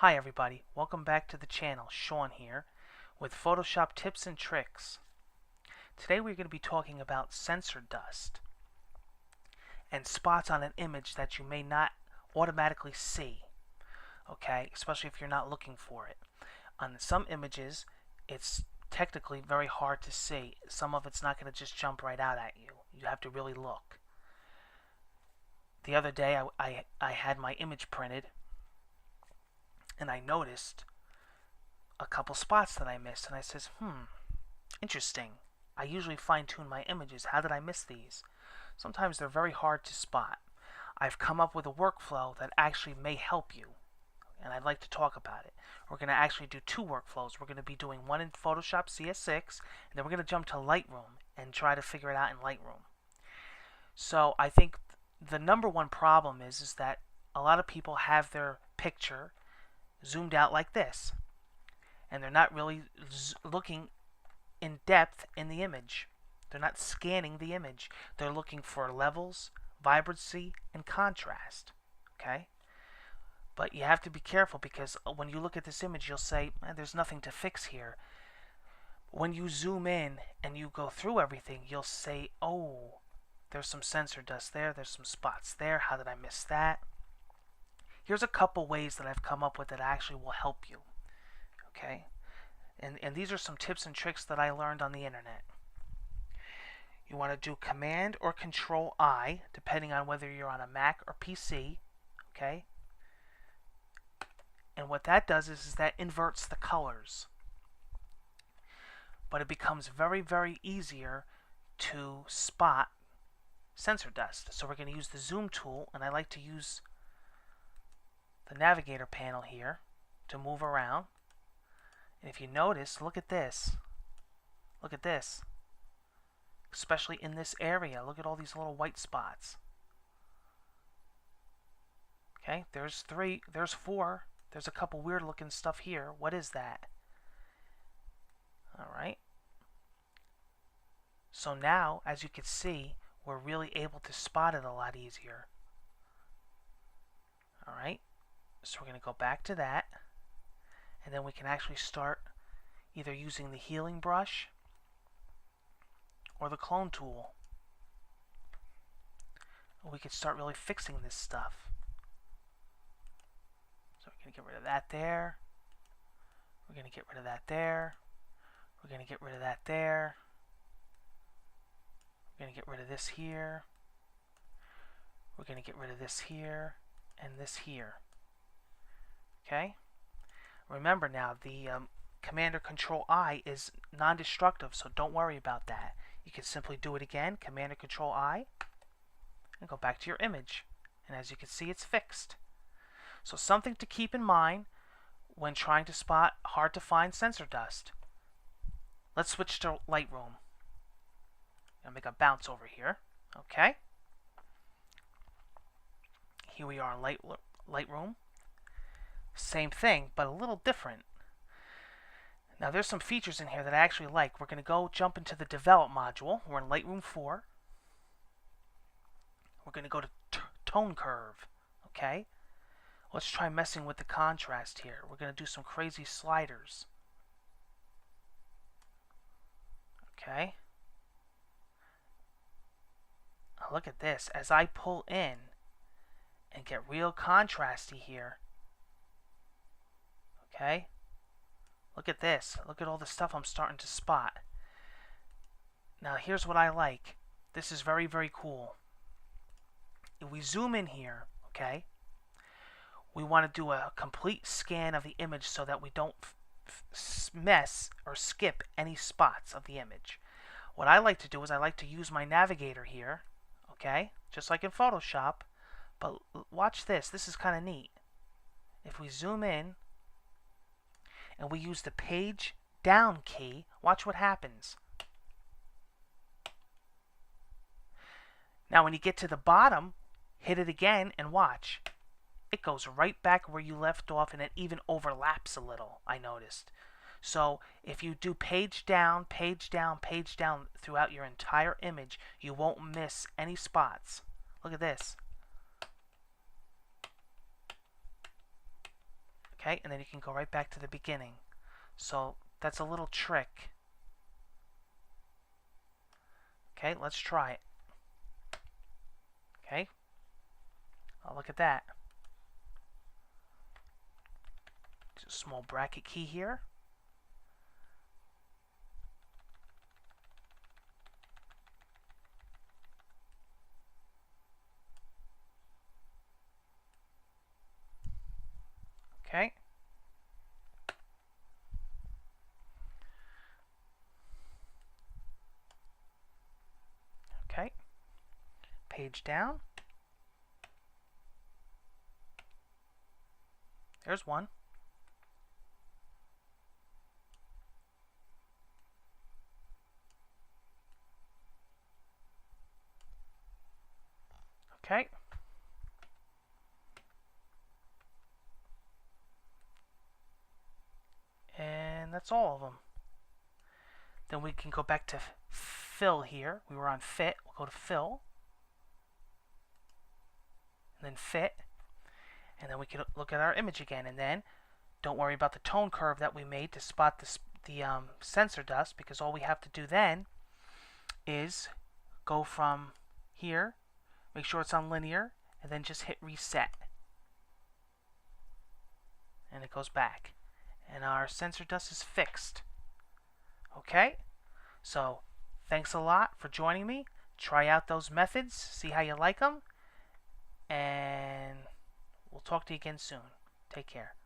Hi everybody, welcome back to the channel. Sean here with Photoshop tips and tricks. Today we're going to be talking about sensor dust and spots on an image that you may not automatically see, okay, especially if you're not looking for it. On some images it's technically very hard to see. Some of it's not going to just jump right out at you. You have to really look. The other day I had my image printed and I noticed a couple spots that I missed, and I says, interesting. I usually fine-tune my images. How did I miss these? Sometimes they're very hard to spot. I've come up with a workflow that actually may help you, and I'd like to talk about it. We're going to actually do two workflows. We're going to be doing one in Photoshop CS6, and then we're going to jump to Lightroom and try to figure it out in Lightroom. So I think the number one problem is that a lot of people have their picture zoomed out like this, and they're not really looking in depth in the image. They're not scanning the image. They're looking for levels, vibrancy, and contrast. Okay? But you have to be careful, because when you look at this image you'll say, there's nothing to fix here. When you zoom in and you go through everything, you'll say, oh, there's some sensor dust there, there's some spots there, how did I miss that? Here's a couple ways that I've come up with that actually will help you. Okay? And these are some tips and tricks that I learned on the internet. You want to do Command or Control I, depending on whether you're on a Mac or PC. Okay? And what that does is that inverts the colors. But it becomes very, very easier to spot sensor dust. So we're going to use the zoom tool, and I like to use the navigator panel here to move around. And if you notice, look at this. Look at this. Especially in this area. Look at all these little white spots. Okay, there's 3, there's 4. There's a couple weird looking stuff here. What is that? Alright. So now, as you can see, we're really able to spot it a lot easier. Alright. So we're going to go back to that, and then we can actually start either using the healing brush or the clone tool. We can start really fixing this stuff. So we're going to get rid of that there. We're going to get rid of that there. We're going to get rid of that there. We're going to get rid of this here. We're going to get rid of this here and this here. Okay? Remember now, the Command or Control I is non-destructive, so don't worry about that. You can simply do it again, Command or Control I, and go back to your image. And as you can see, it's fixed. So something to keep in mind when trying to spot hard to find sensor dust. Let's switch to Lightroom. I'm going to make a bounce over here. Okay? Here we are in Lightroom. Same thing, but a little different. Now there's some features in here that I actually like. We're going to jump into the Develop module. We're in Lightroom 4. We're going to go to Tone Curve. Okay? Let's try messing with the contrast here. We're going to do some crazy sliders. Okay? Now look at this. As I pull in and get real contrasty here. Okay? Look at this. Look at all the stuff I'm starting to spot. Now here's what I like. This is very, very cool. If we zoom in here, okay, we want to do a complete scan of the image so that we don't mess or skip any spots of the image. What I like to do is I like to use my navigator here, okay, just like in Photoshop, but watch this. This is kind of neat. If we zoom in, and we use the page down key, watch what happens. Now when you get to the bottom, hit it again and watch. It goes right back where you left off, and it even overlaps a little, I noticed. So if you do page down, page down, page down throughout your entire image, you won't miss any spots. Look at this. Okay, and then you can go right back to the beginning. So that's a little trick. Okay, let's try it. Okay, oh, look at that. Just a small bracket key here. Okay. Okay. Page down. There's one. Okay. And that's all of them. Then we can go back to fill here. We were on fit. We'll go to fill. And then fit. And then we can look at our image again. And then don't worry about the tone curve that we made to spot the sensor dust, because all we have to do then is go from here, make sure it's on linear, and then just hit reset. And it goes back. And our sensor dust is fixed. Okay? So, thanks a lot for joining me. Try out those methods, see how you like them, and we'll talk to you again soon. Take care.